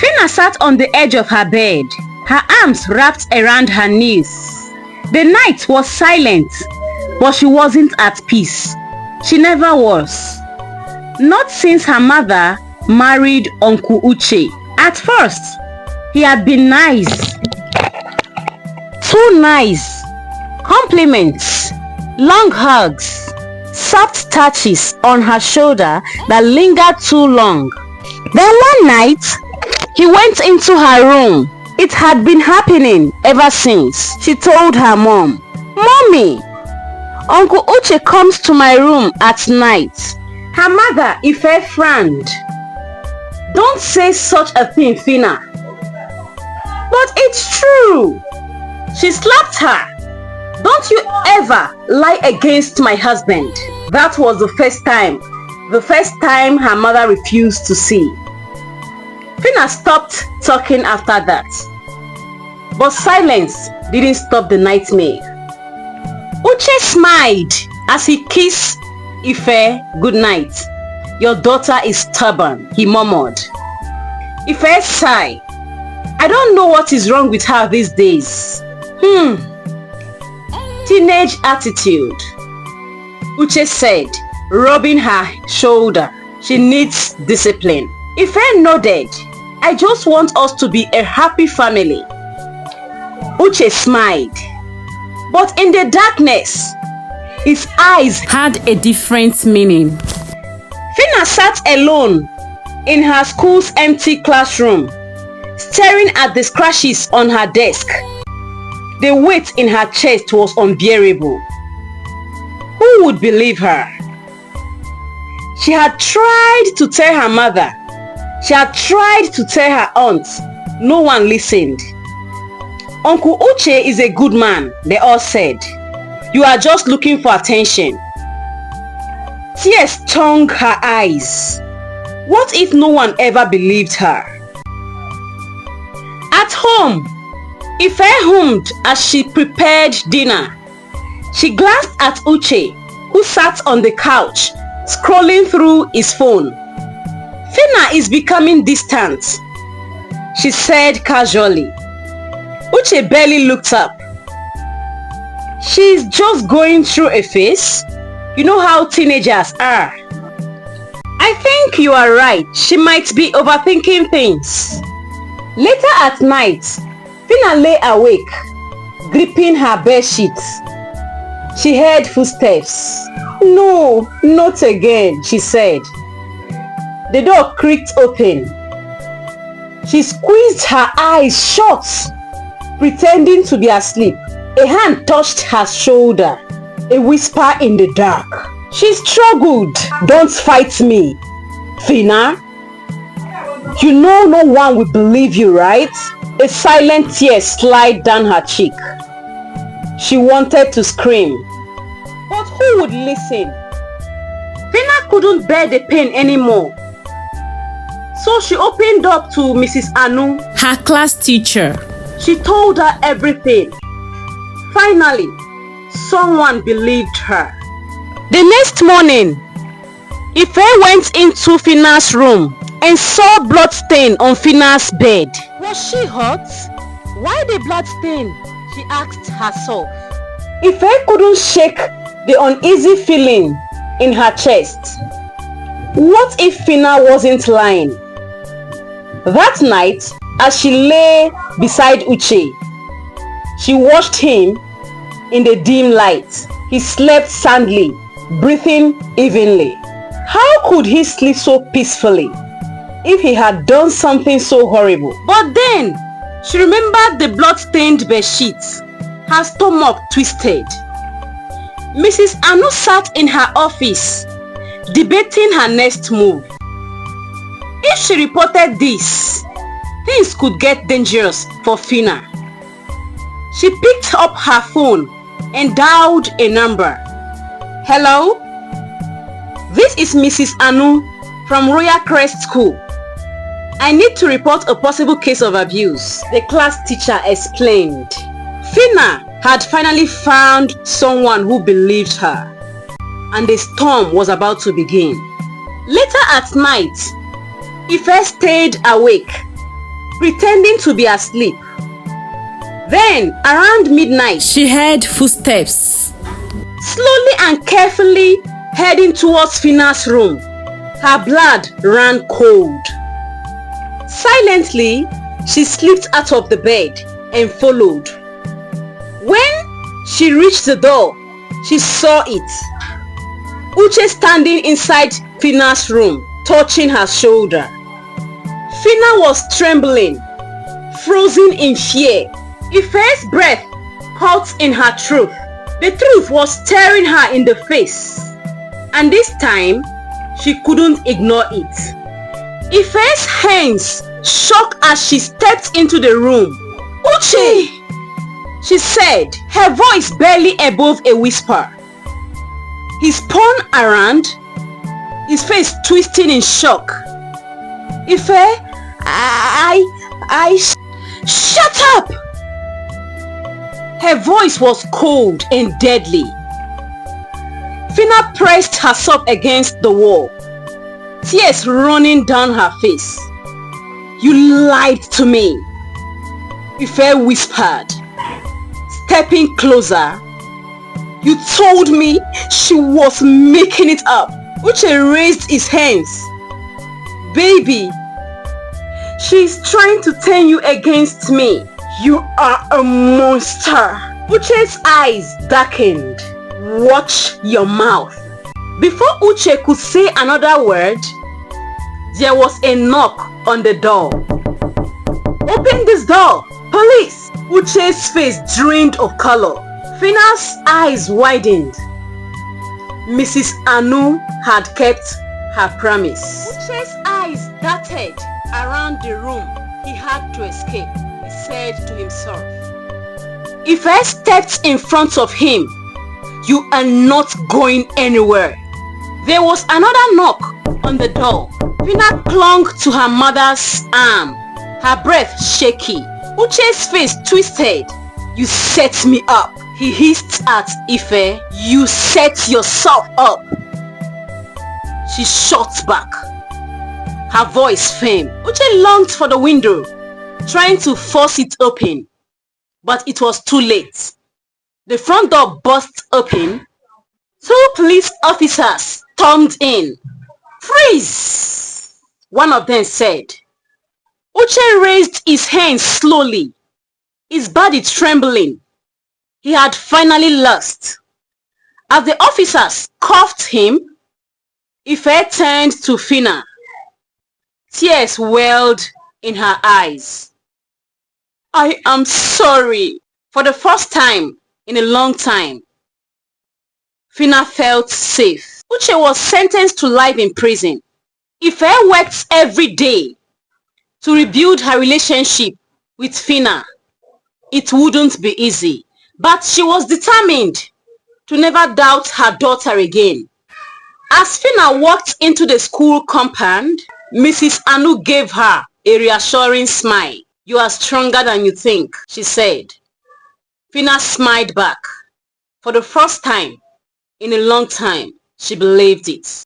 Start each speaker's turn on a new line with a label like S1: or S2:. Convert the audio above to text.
S1: Fina sat on the edge of her bed, her arms wrapped around her knees. The night was silent, but she wasn't at peace. She never was. Not since her mother married Uncle Uche. At first, he had been nice. Too nice. Compliments, long hugs, soft touches on her shoulder that lingered too long. Then one night, he went into her room. It had been happening ever since. She told her mom, "Mommy, Uncle Uche comes to my room at night." Her mother, Ife, frowned. "Don't say such a thing, Fina." "But it's true." She slapped her. "Don't you ever lie against my husband." That was the first time her mother refused to see. Fina stopped talking after that. But silence didn't stop the nightmare. Uche smiled as he kissed Ife goodnight. "Your daughter is stubborn," he murmured. Ife sighed. "I don't know what is wrong with her these days. Teenage attitude," Uche said, rubbing her shoulder. "She needs discipline." Ife nodded. "I just want us to be a happy family." Uche smiled. But in the darkness, his eyes had a different meaning. Fina sat alone in her school's empty classroom, staring at the scratches on her desk. The weight in her chest was unbearable. Who would believe her? She had tried to tell her mother. She had tried to tell her aunt. No one listened. "Uncle Uche is a good man," they all said. "You are just looking for attention." Tears stung her eyes. What if no one ever believed her? At home, Ife hummed as she prepared dinner. She glanced at Uche, who sat on the couch, scrolling through his phone. "Fina is becoming distant," she said casually. Uche barely looked up. "She's just going through a phase. You know how teenagers are." "I think you are right. She might be overthinking things." Later at night, Fina lay awake, gripping her bed sheets. She heard footsteps. "No, not again," she said. The door creaked open. She squeezed her eyes shut, pretending to be asleep. A hand touched her shoulder, a whisper in the dark. She struggled. "Don't fight me, Fina. You know no one will believe you, right?" A silent tear slid down her cheek. She wanted to scream, but who would listen? Fina couldn't bear the pain anymore. So she opened up to Mrs. Anu, her class teacher. She told her everything. Finally, someone believed her. The next morning, Ife went into Fina's room and saw blood stain on Fina's bed. Was she hurt? Why the blood stain? She asked herself. Ife couldn't shake the uneasy feeling in her chest. What if Fina wasn't lying? That night, as she lay beside Uche, she watched him in the dim light. He slept soundly, breathing evenly. How could he sleep so peacefully if he had done something so horrible? But then, she remembered the blood-stained bedsheets. Her stomach twisted. Mrs. Anu sat in her office, debating her next move. If she reported this, things could get dangerous for Fina. She picked up her phone and dialed a number. "Hello? This is Mrs. Anu from Royal Crest School. I need to report a possible case of abuse," the class teacher explained. Fina had finally found someone who believed her, and the storm was about to begin. Later at night, Ife stayed awake, pretending to be asleep. Then, around midnight,
S2: she heard footsteps.
S1: Slowly and carefully heading towards Fina's room. Her blood ran cold. Silently, she slipped out of the bed and followed. When she reached the door, she saw it. Uche standing inside Fina's room, touching her shoulder. Fina was trembling, frozen in fear. Ife's breath caught in her throat. The truth was staring her in the face, and this time she couldn't ignore it. Ife's hands shook as she stepped into the room. Uche! She said, her voice barely above a whisper. He spun around, his face twisting in shock. Ife, shut up! Her voice was cold and deadly. Fina pressed herself against the wall, tears running down her face. You lied to me, Ife whispered, stepping closer. You told me she was making it up. Uche raised his hands. Baby, she's trying to turn you against me. You are a monster. Uche's eyes darkened. Watch your mouth. Before Uche could say another word, there was a knock on the door. Open this door, police! Uche's face drained of color. Fina's eyes widened. Mrs. Anu had kept her promise. Uche's eyes darted around the room. He had to escape, he said to himself. If I stepped in front of him, you are not going anywhere. There was another knock on the door. Fina clung to her mother's arm, her breath shaky. Uche's face twisted. You set me up, he hissed at Ife. You set yourself up. She shot back, her voice firm. Uche longed for the window, trying to force it open, but it was too late. The front door burst open. 2 police officers stormed in. Freeze! One of them said. Uche raised his hands slowly, his body trembling. He had finally lost. As the officers cuffed him, Ife turned to Fina. Tears welled in her eyes. I am sorry. For the first time in a long time, Fina felt safe. Uche was sentenced to life in prison. Ife worked every day to rebuild her relationship with Fina. It wouldn't be easy, but she was determined to never doubt her daughter again. As Fina walked into the school compound, Mrs. Anu gave her a reassuring smile. You are stronger than you think, she said. Fina smiled back. For the first time in a long time, she believed it.